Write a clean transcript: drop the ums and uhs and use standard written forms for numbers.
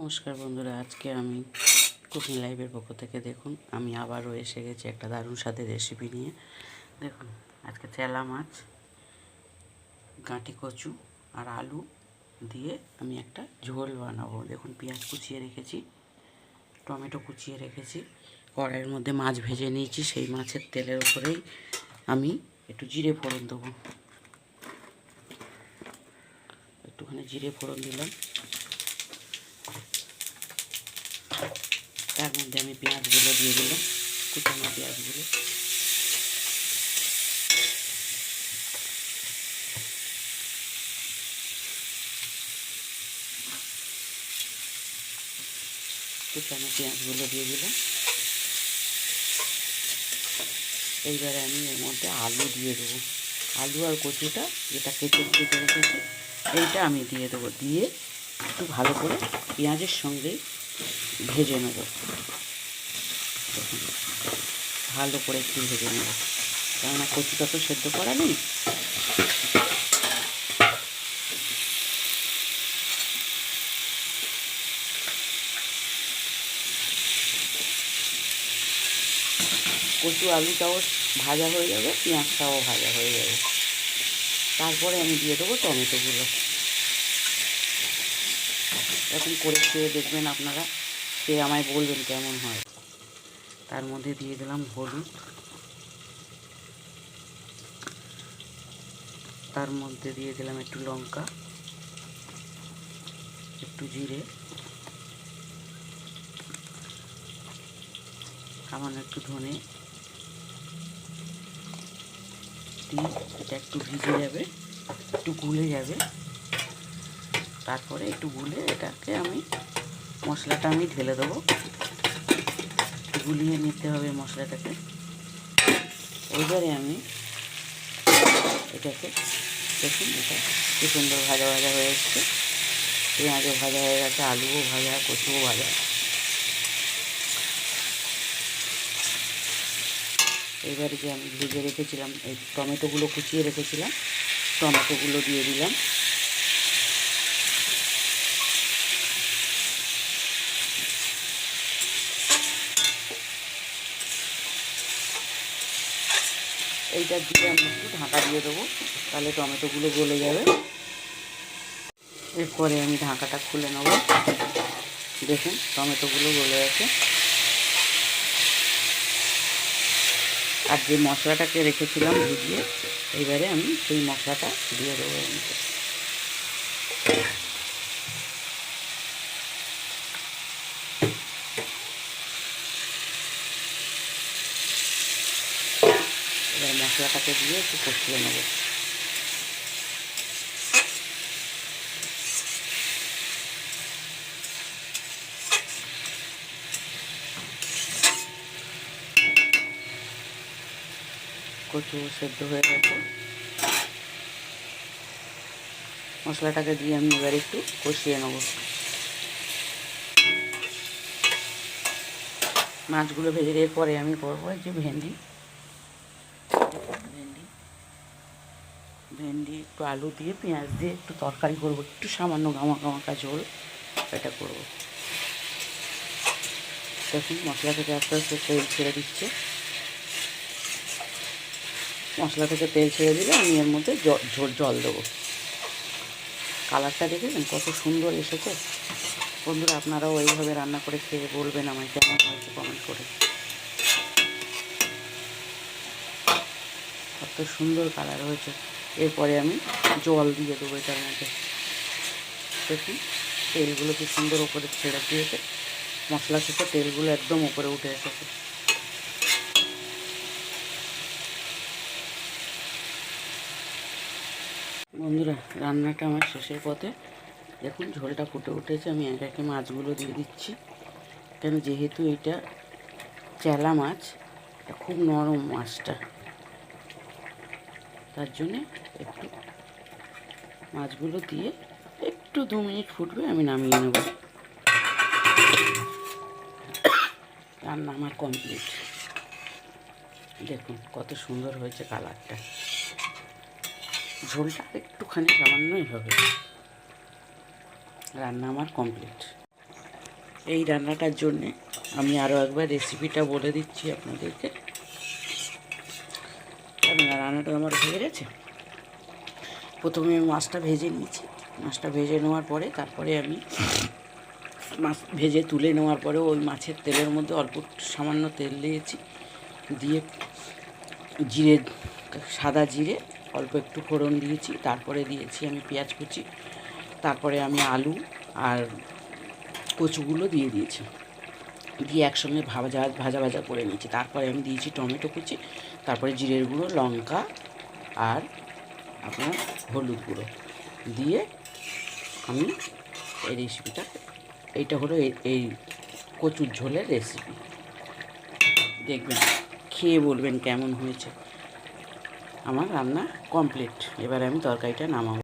নমস্কার বন্ধুরা, আজকে আমি কুকিং লাইভের পক্ষ থেকে দেখুন আমি আবারও এসে গেছি একটা দারুণ স্বাদের রেসিপি নিয়ে। দেখুন আজকে চেলা মাছ, গাঁটি কচু আর আলু দিয়ে আমি একটা ঝোল বানাবো। দেখুন পেঁয়াজ কুচিয়ে রেখেছি, টমেটো কুচিয়ে রেখেছি, কড়াইয়ের মধ্যে মাছ ভেজে নিয়েছি। সেই মাছের তেলের উপরেই আমি একটু জিরে ফোড়ন দেবো। একটুখানি জিরে ফোড়ন দিলাম, তার মধ্যে আমি পেঁয়াজগুলো দিয়ে দিলাম, কুচানো পেঁয়াজগুলো। কুচানো পেঁয়াজগুলো দিয়ে দিলাম। এইবারে আমি এর মধ্যে আলু দিয়ে দেবো। আলু আর কচুটা যেটা কেটে কেটে রেখেছি এইটা আমি দিয়ে দেবো। দিয়ে একটু ভালো করে পেঁয়াজের সঙ্গে ভেজে নেব। দেখুন ভালো করে একটু ভেজে নেব, কেননা কচুটা তো সেদ্ধ করা নেই। কচু আলুটাও ভাজা হয়ে যাবে, পেঁয়াজটাও ভাজা হয়ে যাবে। তারপরে আমি দিয়ে দেবো টমেটোগুলো। এরকম করে খেয়ে দেখবেন আপনারা, খেয়ে আমায় বলবেন কেমন হয়। তার মধ্যে দিয়ে দিলাম হলুদ, তার মধ্যে দিয়ে দিলাম একটু লঙ্কা, একটু জিরে, সামান্য একটু ধনে দিয়ে এটা একটু ভিজে যাবে, একটু গুলে যাবে। তারপরে একটু গুলে এটাকে মশলাটা আমি ঢেলে দেবো। একটু গুলিয়ে নিতে হবে মশলাটাকে। এইবারে আমি এটাকে দেখুন, এটা কি সুন্দর ভাজা ভাজা হয়ে এসছে। পেঁয়াজও ভাজা হয়ে গেছে, আলুও ভাজা, কচুও ভাজা। এবারে যে আমি ভেজে রেখেছিলাম, এই টমেটোগুলো কুচিয়ে রেখেছিলাম, টমেটোগুলো দিয়ে দিলাম। এইটা দিয়ে আমি একটু ঢাকা দিয়ে দেবো, তাহলে টমেটোগুলো গলে যাবে। এরপরে আমি ঢাকাটা খুলে নেব। দেখুন টমেটোগুলো গলে গেছে। আর যে মশলাটাকে রেখেছিলাম ভিজিয়ে, এইবারে আমি সেই মশলাটা দিয়ে দেবো। এবার মশলাটাকে দিয়ে একটু কষিয়ে নেব। কচু সেদ্ধ হয়ে গেছে, মশলাটাকে দিয়ে আমি এবার একটু কষিয়ে নেব। মাছগুলো ভেজে দেওয়ার পরে আমি করবো এই যে ভেন্ডি ভেন্ডি একটু আলু দিয়ে পেঁয়াজ দিয়ে একটু তরকারি করবো, একটু সামান্য গামাকা ঝোল এটা করবো। দেখুন মশলা থেকে আস্তে আস্তে তেল ছেড়ে দিচ্ছে। মশলা থেকে তেল ছেড়ে দিলে আমি এর মধ্যে জল দেবো। কালারটা দেখেছেন কত সুন্দর এসেছে। বন্ধুরা আপনারাও এইভাবে রান্না করে খেয়ে বলবেন আমায় কেমন হয়েছে কমেন্ট করে। কত সুন্দর কালার হয়েছে। এরপরে আমি জল দিয়ে দেবো এটার মধ্যে। দেখুন তেলগুলো কি সুন্দর ওপরে ছেড়ে দিয়েছে, মশলা থেকে তেলগুলো একদম ওপরে উঠে এসেছে। বন্ধুরা রান্নাটা আমার শেষের পথে। দেখুন ঝোলটা ফুটে উঠেছে, আমি একে একে মাছগুলো দিয়ে দিচ্ছি। কেন, যেহেতু এটা চেলা মাছ, এটা খুব নরম মাছটা, তার জন্যে একটু মাছগুলো দিয়ে একটু 2 মিনিট ফুটবে, আমি নামিয়ে নেব। রান্না আমার কমপ্লিট। দেখুন কত সুন্দর হয়েছে কালারটা। ঝোলটা একটুখানি সামান্যই হবে। রান্না আমার কমপ্লিট। এই রান্নাটার জন্যে আমি আরও একবার রেসিপিটা বলে দিচ্ছি আপনাদেরকে। কারণ রান্নাটা আমার হয়ে গেছে। প্রথমে আমি মাছটা ভেজে নিয়েছি। মাছটা ভেজে নেওয়ার পরে তারপরে আমি মাছ ভেজে তুলে নেওয়ার পরে ওই মাছের তেলের মধ্যে অল্প সামান্য তেল দিয়েছি, দিয়ে জিরে, সাদা জিরে অল্প একটু ফোড়ন দিয়েছি। তারপরে দিয়েছি আমি পেঁয়াজ কুচি, তারপরে আমি আলু আর কচুগুলো দিয়ে দিয়েছি, দিয়ে একসঙ্গে ভাজা ভাজা ভাজা করে নিয়েছি। তারপরে আমি দিয়েছি টমেটো কুচি, তারপরে জিরের গুঁড়ো, লঙ্কা আর আপনার হলুদ গুঁড়ো দিয়ে আমি এই রেসিপিটা, এইটা হলো এই কচুর ঝোলের রেসিপি। দেখবেন, খেয়ে বলবেন কেমন হয়েছে। আমার রান্না কমপ্লিট। এবার আমি তরকারিটা নামাবো।